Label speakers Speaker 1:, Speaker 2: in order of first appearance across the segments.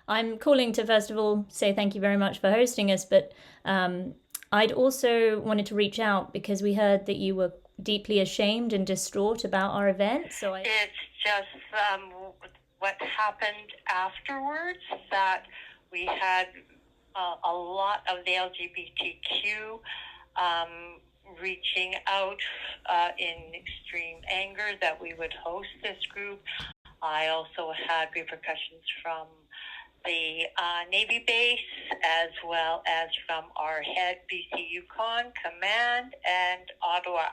Speaker 1: I'm calling to, first of all, say thank you very much for hosting us, but I'd also wanted to reach out because we heard that you were deeply ashamed and distraught about our event.
Speaker 2: It's just what happened afterwards, that we had a lot of the LGBTQ reaching out in extreme anger that we would host this group. I also had repercussions from the Navy base, as well as from our head BC Yukon Command and Ottawa.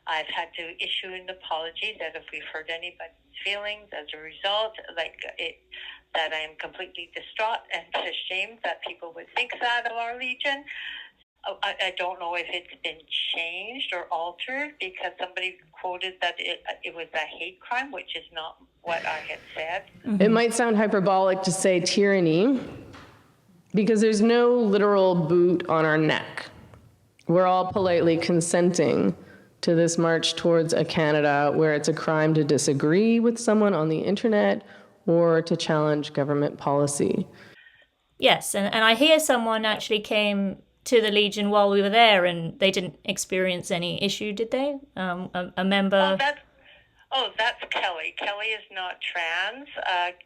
Speaker 2: I've had to issue an apology that if we've hurt anybody's feelings as a result, that I am completely distraught and ashamed that people would think that of our Legion. I don't know if it's been changed or altered, because somebody quoted that it was a hate crime, which is not what I had said.
Speaker 3: Mm-hmm. It might sound hyperbolic to say tyranny, because there's no literal boot on our neck. We're all politely consenting to this march towards a Canada where it's a crime to disagree with someone on the internet or to challenge government policy.
Speaker 1: Yes, and I hear someone actually came to the Legion while we were there, and they didn't experience any issue, did they? A member...
Speaker 2: that's Kelly. Kelly is not trans.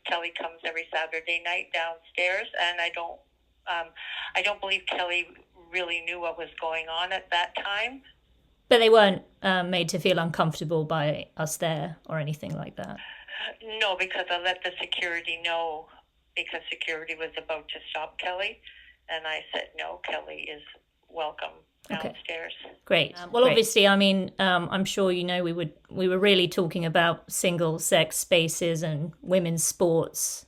Speaker 2: Kelly comes every Saturday night downstairs, and I don't believe Kelly really knew what was going on at that time.
Speaker 1: But they weren't made to feel uncomfortable by us there or anything like that?
Speaker 2: No, because I let the security know, because security was about to stop Kelly. And I said, no, Kelly is welcome downstairs.
Speaker 1: Okay. Great. Well, obviously, I mean, I'm sure you know we were really talking about single-sex spaces and women's sports.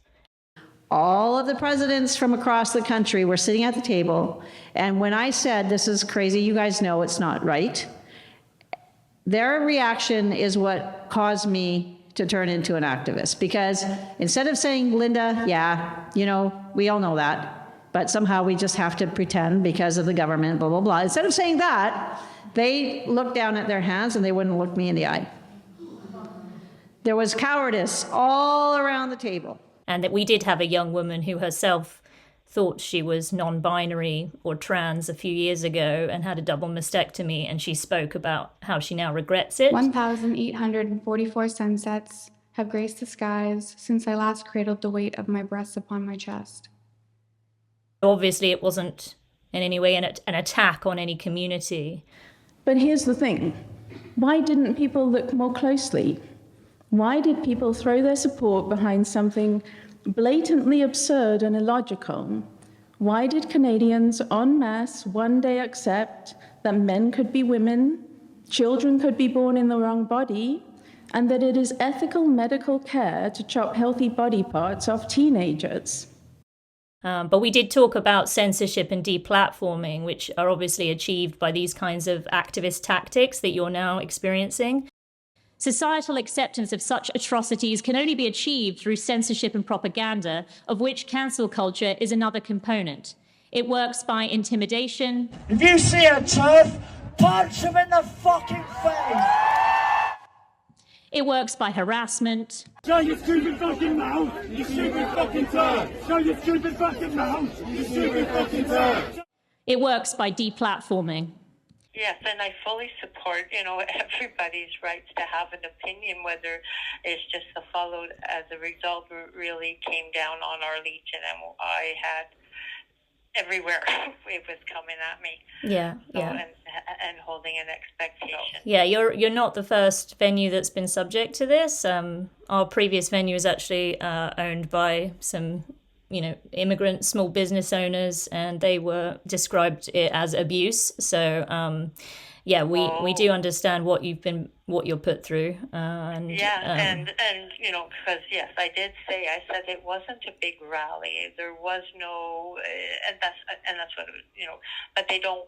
Speaker 4: All of the presidents from across the country were sitting at the table, and when I said, this is crazy, you guys know it's not right, their reaction is what caused me to turn into an activist. Because instead of saying, Linda, yeah, you know, we all know that, but somehow we just have to pretend because of the government, blah, blah, blah. Instead of saying that, they looked down at their hands and they wouldn't look me in the eye. There was cowardice all around the table.
Speaker 1: And that we did have a young woman who herself thought she was non-binary or trans a few years ago and had a double mastectomy, and she spoke about how she now regrets it.
Speaker 5: 1,844 sunsets have graced the skies since I last cradled the weight of my breasts upon my chest.
Speaker 1: Obviously, it wasn't in any way an attack on any community.
Speaker 6: But here's the thing. Why didn't people look more closely? Why did people throw their support behind something blatantly absurd and illogical? Why did Canadians en masse one day accept that men could be women, children could be born in the wrong body, and that it is ethical medical care to chop healthy body parts off teenagers?
Speaker 1: But we did talk about censorship and deplatforming, which are obviously achieved by these kinds of activist tactics that you're now experiencing.
Speaker 7: Societal acceptance of such atrocities can only be achieved through censorship and propaganda, of which cancel culture is another component. It works by intimidation.
Speaker 8: If you see a turf, punch him in the fucking face!
Speaker 7: It works by harassment.
Speaker 9: Show your stupid fucking mouth, you stupid fucking turd! Show your stupid fucking mouth, you stupid fucking turd!
Speaker 7: It works by deplatforming.
Speaker 2: Yes, and I fully support, everybody's rights to have an opinion, whether it's just the followed as a result really came down on our Legion, and I had everywhere it was coming at me.
Speaker 1: Yeah.
Speaker 2: And holding an expectation.
Speaker 1: Yeah, you're not the first venue that's been subject to this. Our previous venue is actually owned by some, immigrant small business owners, and they were described it as abuse. So, we do understand what you're put through.
Speaker 2: Because yes, I did say, I said it wasn't a big rally. There was no, and that's what it was, but they don't.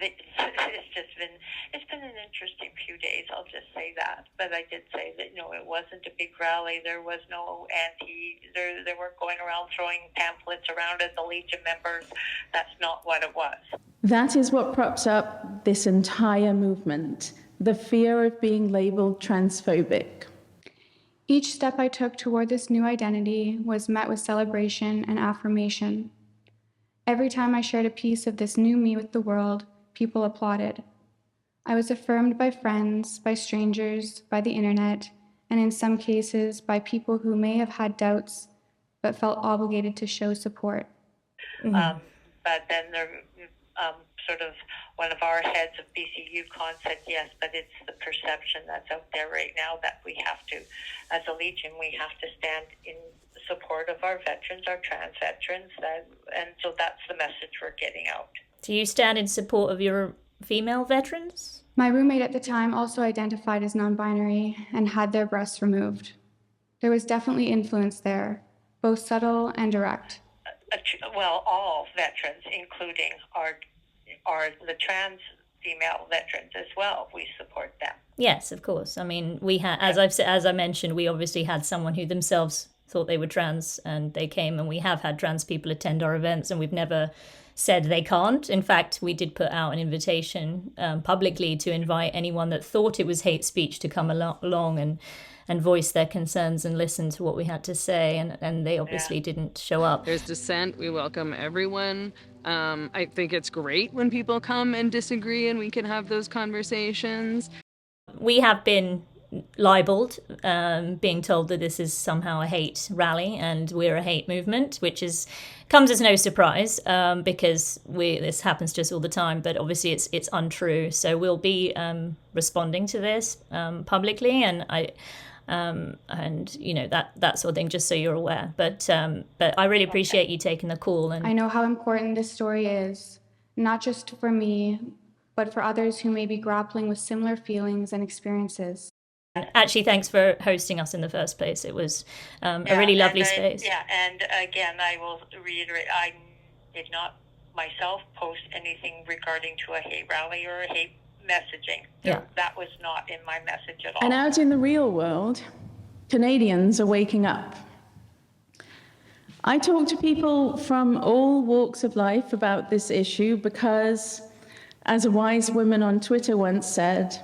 Speaker 2: It's been an interesting few days, I'll just say that. But I did say that, it wasn't a big rally. There was no they weren't going around throwing pamphlets around at the Legion members. That's not what it was.
Speaker 6: That is what props up this entire movement, the fear of being labeled transphobic.
Speaker 5: Each step I took toward this new identity was met with celebration and affirmation. Every time I shared a piece of this new me with the world, people applauded. I was affirmed by friends, by strangers, by the internet, and in some cases by people who may have had doubts but felt obligated to show support.
Speaker 2: But then sort of one of our heads of BCUCon said, yes, but it's the perception that's out there right now that we have to, as a Legion, we have to stand in support of our veterans, our trans veterans, and so that's the message we're getting out.
Speaker 1: Do you stand in support of your female veterans?
Speaker 5: My roommate at the time also identified as non-binary and had their breasts removed. There was definitely influence there, both subtle and direct.
Speaker 2: Well, all veterans, including the trans female veterans as well, we support them.
Speaker 1: Yes, of course. I mean, we had, as I mentioned, we obviously had someone who themselves thought they were trans, and they came, and we have had trans people attend our events, and we've never said they can't. In fact, we did put out an invitation publicly to invite anyone that thought it was hate speech to come along and voice their concerns and listen to what we had to say, and they obviously didn't show up.
Speaker 3: There's dissent. We welcome everyone. I think it's great when people come and disagree and we can have those conversations.
Speaker 1: We have been libeled, being told that this is somehow a hate rally and we're a hate movement, which comes as no surprise, because this happens to us all the time, but obviously it's untrue. So we'll be responding to this publicly, and that sort of thing, just so you're aware. But I really appreciate you taking the call. And
Speaker 5: I know how important this story is, not just for me, but for others who may be grappling with similar feelings and experiences.
Speaker 1: Actually, thanks for hosting us in the first place. It was a really lovely space.
Speaker 2: And again, I will reiterate, I did not myself post anything regarding to a hate rally or a hate messaging.
Speaker 1: Yeah.
Speaker 2: That was not in my message at all.
Speaker 6: And out in the real world, Canadians are waking up. I talk to people from all walks of life about this issue because, as a wise woman on Twitter once said,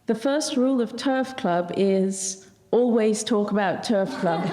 Speaker 6: the first rule of Turf Club is always talk about Turf Club.